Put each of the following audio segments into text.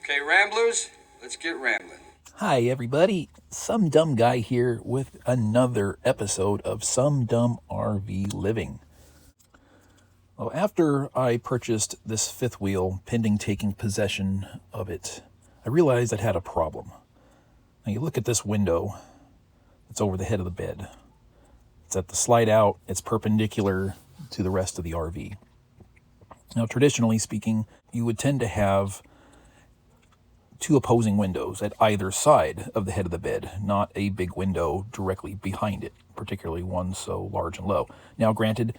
Okay, Ramblers, let's get rambling. Hi, everybody. Some Dumb Guy here with another episode of Some Dumb RV Living. Well, after I purchased this fifth wheel, pending taking possession of it, I realized I'd had a problem. Now, you look at this window, it's over the head of the bed. It's at the slide out, it's perpendicular to the rest of the RV. Now, traditionally speaking, you would tend to have two opposing windows at either side of the head of the bed, not a big window directly behind it, particularly one so large and low. Now, granted,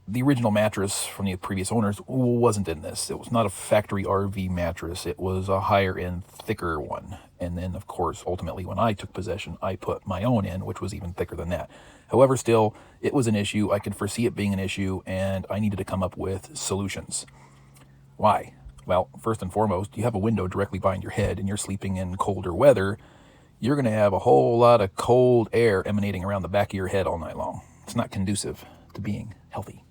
the original mattress from the previous owners wasn't in this. It was not a factory RV mattress. It was a higher end, thicker one. And then, of course, ultimately, when I took possession, I put my own in, which was even thicker than that. However, still, it was an issue. I could foresee it being an issue, and I needed to come up with solutions. Why? Well, first and foremost, you have a window directly behind your head and you're sleeping in colder weather, you're going to have a whole lot of cold air emanating around the back of your head all night long. It's not conducive to being healthy.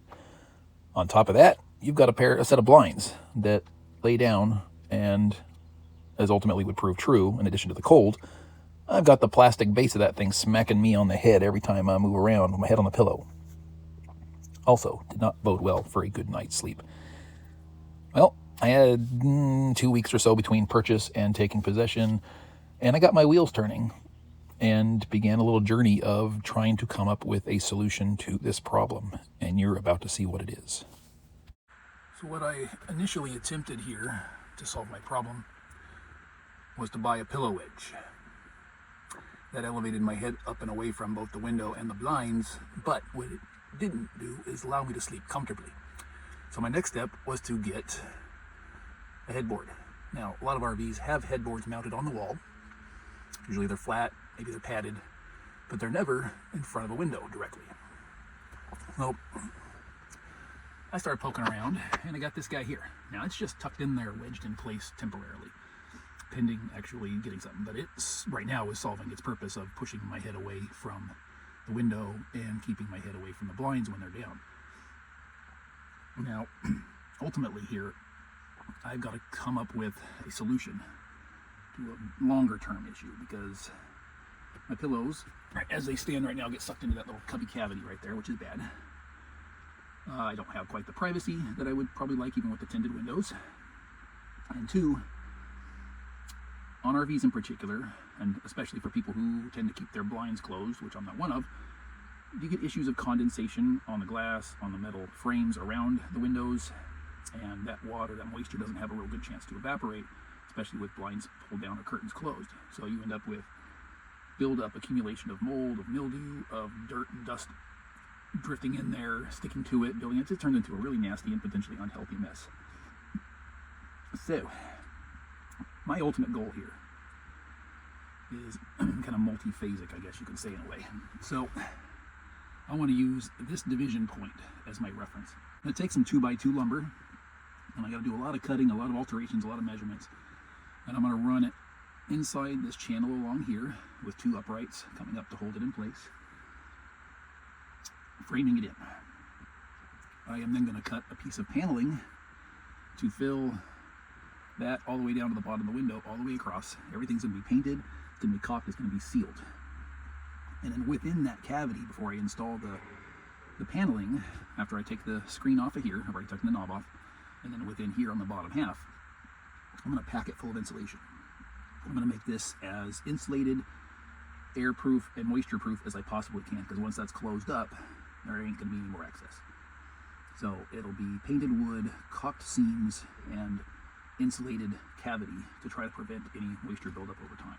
On top of that, you've got a set of blinds that lay down, and as ultimately would prove true, in addition to the cold, I've got the plastic base of that thing smacking me on the head every time I move around with my head on the pillow. Also, did not bode well for a good night's sleep. Well, I had 2 weeks or so between purchase and taking possession, and I got my wheels turning and began a little journey of trying to come up with a solution to this problem, and you're about to see what it is. So what I initially attempted here to solve my problem was to buy a pillow wedge. That elevated my head up and away from both the window and the blinds, but what it didn't do is allow me to sleep comfortably. So my next step was to get a headboard. Now, a lot of RVs have headboards mounted on the wall. Usually they're flat, maybe they're padded, but they're never in front of a window directly. So I started poking around, and I got this guy here. Now, it's just tucked in there, wedged in place temporarily, pending actually getting something. But it's right now is solving its purpose of pushing my head away from the window and keeping my head away from the blinds when they're down. Now, ultimately here, I've got to come up with a solution to a longer term issue, because my pillows, as they stand right now, get sucked into that little cubby cavity right there, which is bad. I don't have quite the privacy that I would probably like, even with the tinted windows. And two, on RVs in particular, and especially for people who tend to keep their blinds closed, which I'm not one of, you get issues of condensation on the glass, on the metal frames around the windows, and that water, that moisture doesn't have a real good chance to evaporate, especially with blinds pulled down or curtains closed. So you end up with build-up, accumulation of mold, of mildew, of dirt and dust drifting in there, sticking to it, building it. It turns into a really nasty and potentially unhealthy mess. So, my ultimate goal here is kind of multi-phasic, I guess you could say, in a way. So, I want to use this division point as my reference. I'm going to take some 2x2 lumber, and I got to do a lot of cutting, a lot of alterations, a lot of measurements, and I'm going to run it inside this channel along here with two uprights coming up to hold it in place, framing it in. I am then going to cut a piece of paneling to fill that all the way down to the bottom of the window, all the way across. Everything's going to be painted, it's going to be caulked, it's going to be sealed. And then within that cavity, before I install the paneling, after I take the screen off of here, I've already taken the knob off, and then within here on the bottom half, I'm going to pack it full of insulation. I'm going to make this as insulated, airproof, and moisture-proof as I possibly can, because once that's closed up, there ain't going to be any more access. So it'll be painted wood, caulked seams, and insulated cavity to try to prevent any moisture buildup over time.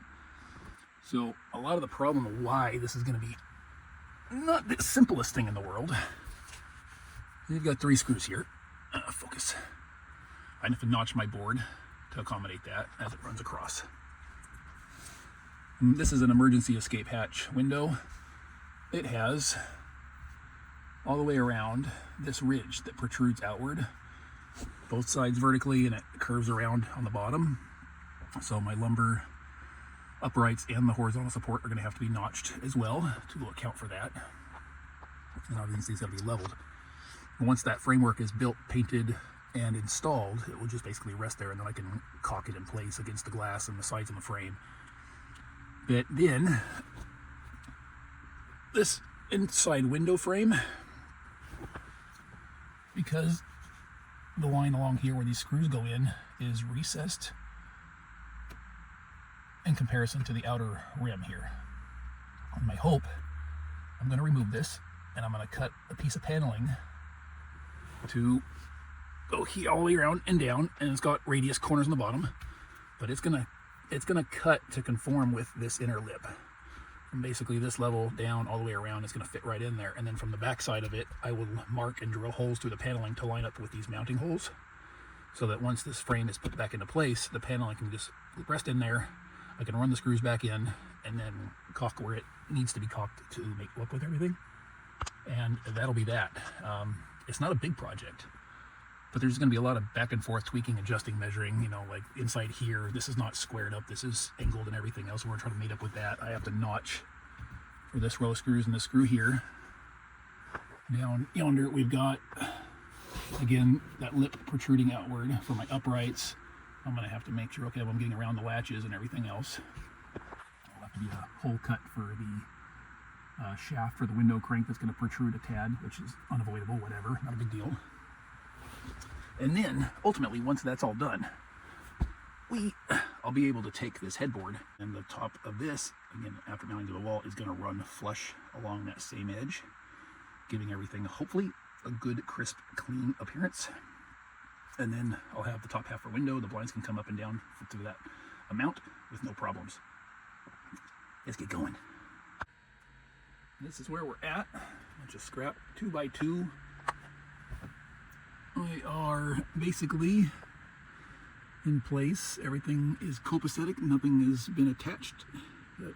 So a lot of the problem of why this is going to be not the simplest thing in the world, you've got 3 screws here. Focus. I have to notch my board to accommodate that as it runs across. And this is an emergency escape hatch window. It has all the way around this ridge that protrudes outward, both sides vertically, and it curves around on the bottom. So my lumber uprights and the horizontal support are going to have to be notched as well to account for that. And obviously it's got to be leveled. And once that framework is built, painted, and installed, it will just basically rest there, and then I can caulk it in place against the glass and the sides of the frame. But then this inside window frame, because the line along here where these screws go in is recessed in comparison to the outer rim here. On my hope, I'm going to remove this, and I'm going to cut a piece of paneling to go here all the way around and down, and it's got radius corners on the bottom, but it's gonna cut to conform with this inner lip. From basically this level down all the way around, it's gonna fit right in there. And then from the back side of it, I will mark and drill holes through the paneling to line up with these mounting holes, so that once this frame is put back into place, the paneling can just rest in there. I can run the screws back in and then caulk where it needs to be caulked to make it look with everything. And that'll be that. It's not a big project, but there's going to be a lot of back and forth tweaking, adjusting, measuring, you know, like inside here, this is not squared up, this is angled and everything else. We're trying to meet up with that. I have to notch for this row of screws and this screw here. Down yonder, we've got, again, that lip protruding outward for my uprights. I'm going to have to make sure, okay, I'm getting around the latches and everything else. There'll have to be a hole cut for the shaft for the window crank that's going to protrude a tad, which is unavoidable, whatever, not a big deal. And then, ultimately, once that's all done, I'll be able to take this headboard, and the top of this, again, after mounting to the wall, is going to run flush along that same edge, giving everything, hopefully, a good, crisp, clean appearance. And then I'll have the top half for window. The blinds can come up and down to that amount with no problems. Let's get going. This is where we're at. Bunch of scrap 2x2. We are basically in place. Everything is copacetic. Nothing has been attached. Got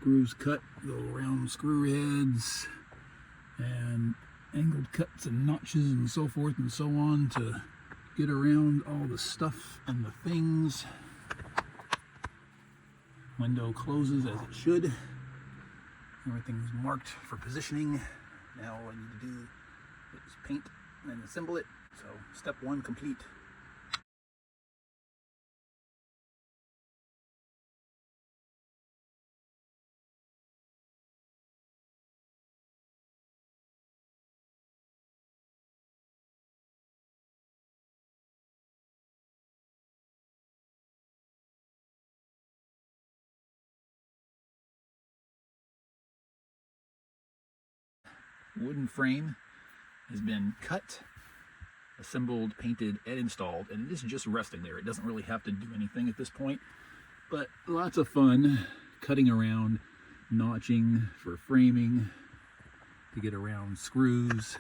grooves cut, go around screw heads, and angled cuts and notches and so forth and so on to get around all the stuff and the things. Window closes as it should. Everything's marked for positioning. Now all I need to do is paint and assemble it. So step one complete. Wooden frame has been cut, assembled, painted, and installed, and it is just resting there. It doesn't really have to do anything at this point, but lots of fun cutting around, notching for framing, to get around screws,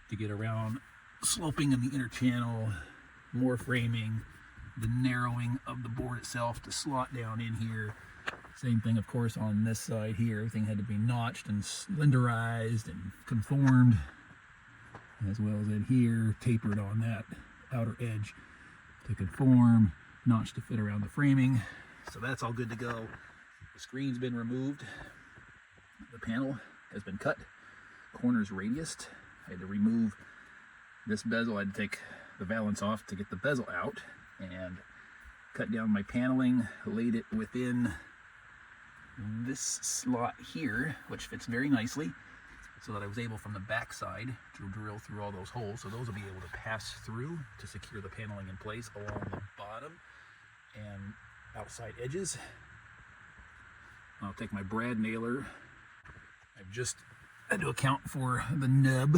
to get around sloping in the inner channel, more framing, the narrowing of the board itself to slot down in here. Same thing, of course, on this side here. Everything had to be notched and slenderized and conformed, as well as in here, tapered on that outer edge to conform, notched to fit around the framing. So that's all good to go. The screen's been removed. The panel has been cut. Corners radiused. I had to remove this bezel. I had to take the valance off to get the bezel out and cut down my paneling, laid it within this slot here, which fits very nicely, so that I was able from the back side to drill through all those holes. So those will be able to pass through to secure the paneling in place along the bottom and outside edges. I'll take my brad nailer. I've just had to account for the nub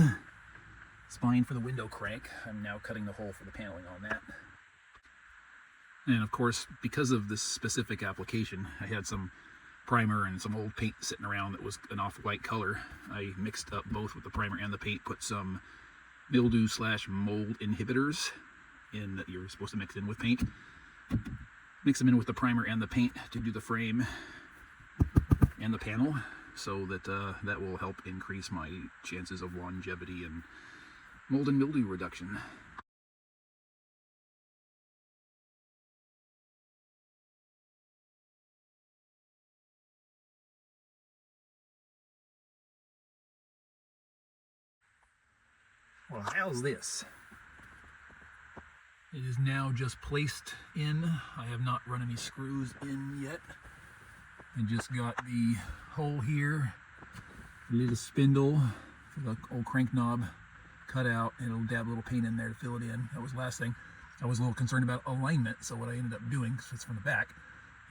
spine for the window crank. I'm now cutting the hole for the paneling on that. And of course, because of this specific application, I had some primer and some old paint sitting around that was an off-white color. I mixed up both with the primer and the paint, put some mildew/mold inhibitors in that you're supposed to mix in with paint. Mix them in with the primer and the paint to do the frame and the panel, so that that will help increase my chances of longevity and mold and mildew reduction. Well, how's this? It is now just placed in. I have not run any screws in yet. I just got the hole here, a little spindle for the old crank knob cut out, and it'll dab a little paint in there to fill it in. That was the last thing. I was a little concerned about alignment, so what I ended up doing, because it's from the back,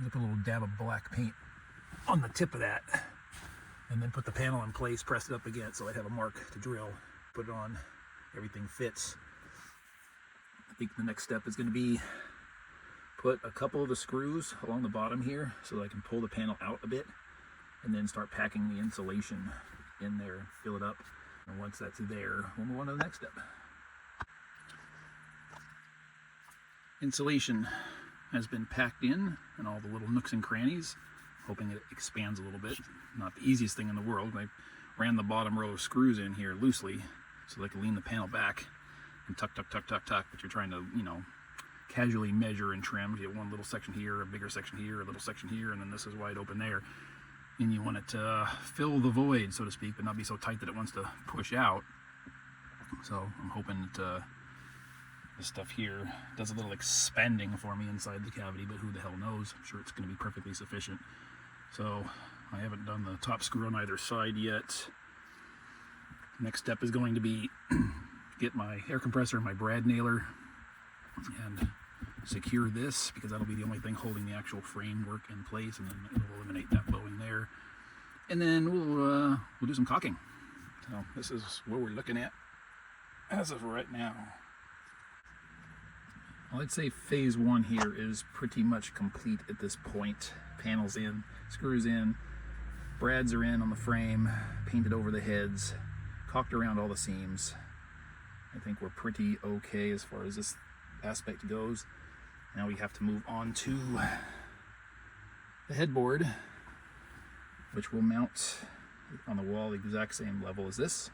is I put a little dab of black paint on the tip of that, and then put the panel in place, press it up again so I'd have a mark to drill, put it on, everything fits. I think the next step is going to be put a couple of the screws along the bottom here so that I can pull the panel out a bit, and then start packing the insulation in there, fill it up. And once that's there, we'll move on to the next step. Insulation has been packed in all the little nooks and crannies, hoping it expands a little bit. Not the easiest thing in the world. I ran the bottom row of screws in here loosely so that I could lean the panel back and tuck, tuck, tuck, tuck, tuck, but you're trying to, you know, casually measure and trim. You have one little section here, a bigger section here, a little section here, and then this is wide open there. And you want it to fill the void, so to speak, but not be so tight that it wants to push out. So I'm hoping that this stuff here does a little expanding for me inside the cavity, but who the hell knows? I'm sure it's going to be perfectly sufficient. So I haven't done the top screw on either side yet. Next step is going to be get my air compressor and my brad nailer and secure this, because that'll be the only thing holding the actual framework in place, and then it'll eliminate that bowing there. And then we'll do some caulking. So this is what we're looking at as of right now. Well, I'd say phase one here is pretty much complete at this point. Panels in, screws in, brads are in on the frame, painted over the heads, caulked around all the seams. I think we're pretty okay as far as this aspect goes. Now we have to move on to the headboard, which will mount on the wall the exact same level as this.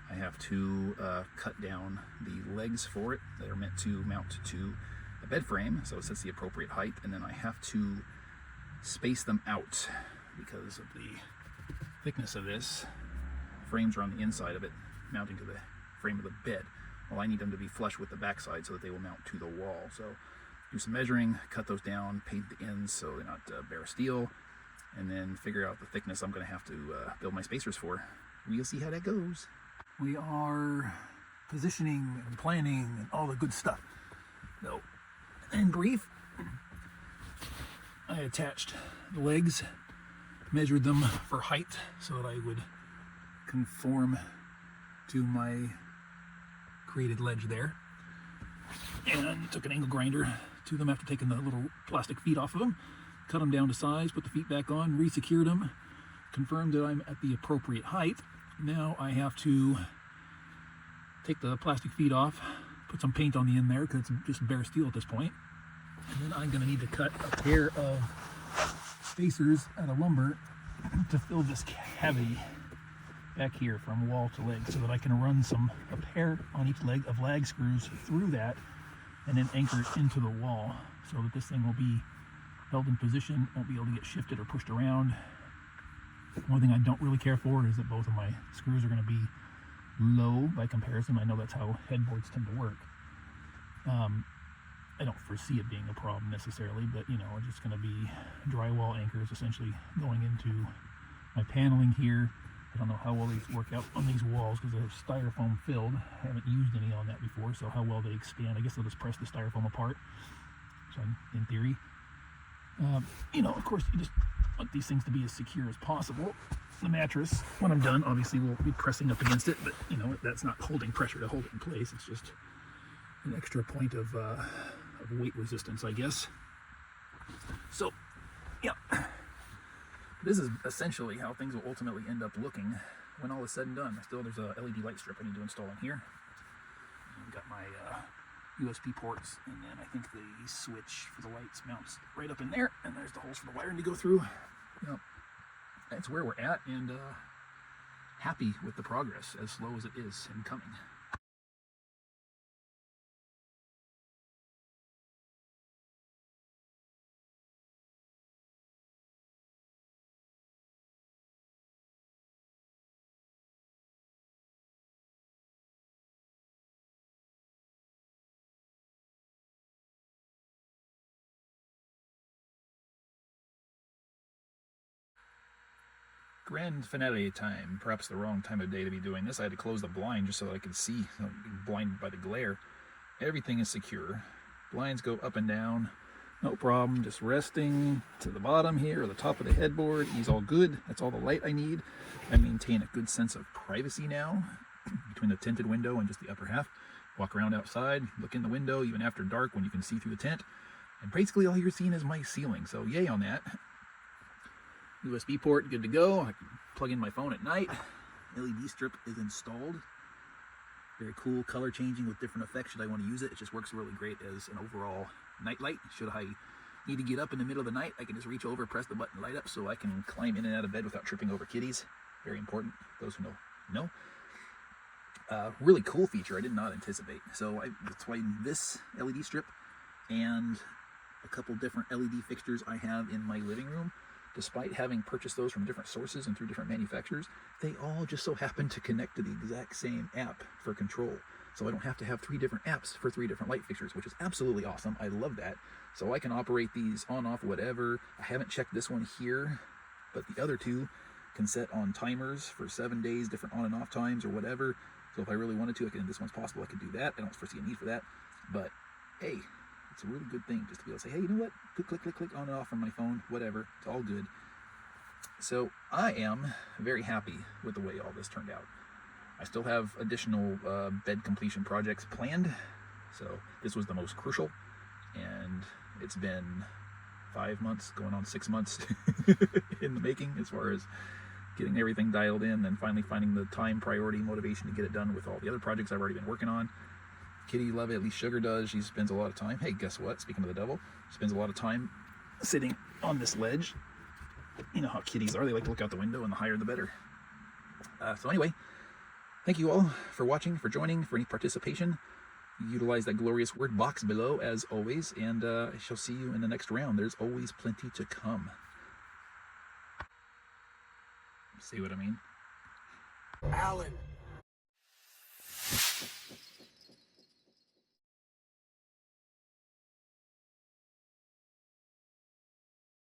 I have to cut down the legs for it that are meant to mount to a bed frame, so it sets the appropriate height, and then I have to space them out because of the thickness of this. Frames are on the inside of it, mounting to the frame of the bed. Well, I need them to be flush with the backside so that they will mount to the wall. So do some measuring, cut those down, paint the ends so they're not bare steel, and then figure out the thickness I'm going to have to build my spacers for. We'll see how that goes. We are positioning and planning and all the good stuff. So, in brief, I attached the legs, measured them for height so that I would conform to my created ledge there, and took an angle grinder to them after taking the little plastic feet off of them, cut them down to size, put the feet back on, re-secured them, confirmed that I'm at the appropriate height. Now I have to take the plastic feet off, put some paint on the end there because it's just bare steel at this point, and then I'm going to need to cut a pair of spacers out of lumber to fill this cavity back here from wall to leg, so that I can run a pair on each leg of lag screws through that and then anchor it into the wall so that this thing will be held in position, won't be able to get shifted or pushed around. One thing I don't really care for is that both of my screws are going to be low by comparison. I know that's how headboards tend to work. I don't foresee it being a problem necessarily, but you know, it's just going to be drywall anchors essentially going into my paneling here. I don't know how well these work out on these walls because they're styrofoam filled. I haven't used any on that before, so how well they expand. I guess I'll just press the styrofoam apart. So in theory, you know, of course, you just want these things to be as secure as possible. The mattress, when I'm done, obviously will be pressing up against it, but you know, that's not holding pressure to hold it in place. It's just an extra point of weight resistance, I guess. So, yeah. This is essentially how things will ultimately end up looking when all is said and done. There's a LED light strip I need to install in here. I've got my USB ports, and then I think the switch for the lights mounts right up in there, and there's the holes for the wiring to go through. Yep. That's where we're at, and happy with the progress, as slow as it is in coming. Grand finale time. Perhaps the wrong time of day to be doing this. I had to close the blind just so that I could see, so blinded by the glare. Everything is secure. Blinds go up and down. No problem. Just resting to the bottom here or the top of the headboard. He's all good. That's all the light I need. I maintain a good sense of privacy now between the tinted window and just the upper half. Walk around outside, look in the window even after dark when you can see through the tent. And basically all you're seeing is my ceiling. So yay on that. USB port, good to go. I can plug in my phone at night. LED strip is installed. Very cool, color changing with different effects should I want to use it. It just works really great as an overall night light. Should I need to get up in the middle of the night, I can just reach over, press the button, light up, so I can climb in and out of bed without tripping over kitties. Very important. Those who know. Really cool feature I did not anticipate. So that's why this LED strip and a couple different LED fixtures I have in my living room, despite having purchased those from different sources and through different manufacturers, they all just so happen to connect to the exact same app for control. So I don't have to have 3 different apps for 3 different light fixtures, which is absolutely awesome. I love that. So I can operate these on, off, whatever. I haven't checked this one here, but the other 2 can set on timers for 7 days, different on and off times or whatever. So if I really wanted to, this one's possible, I could do that. I don't foresee a need for that. But hey, it's a really good thing just to be able to say, hey, you know what? Click, on and off on my phone, whatever. It's all good. So I am very happy with the way all this turned out. I still have additional bed completion projects planned. So this was the most crucial. And it's been 5 months, going on 6 months in the making as far as getting everything dialed in and finally finding the time, priority, motivation to get it done with all the other projects I've already been working on. Kitty love it, at least Sugar does. She spends a lot of time. Hey, guess what? Speaking of the devil, she spends a lot of time sitting on this ledge. You know how kitties are. They like to look out the window, and the higher the better. So anyway, thank you all for watching, for joining, for any participation. Utilize that glorious word box below, as always, and I shall see you in the next round. There's always plenty to come. See what I mean? Alan.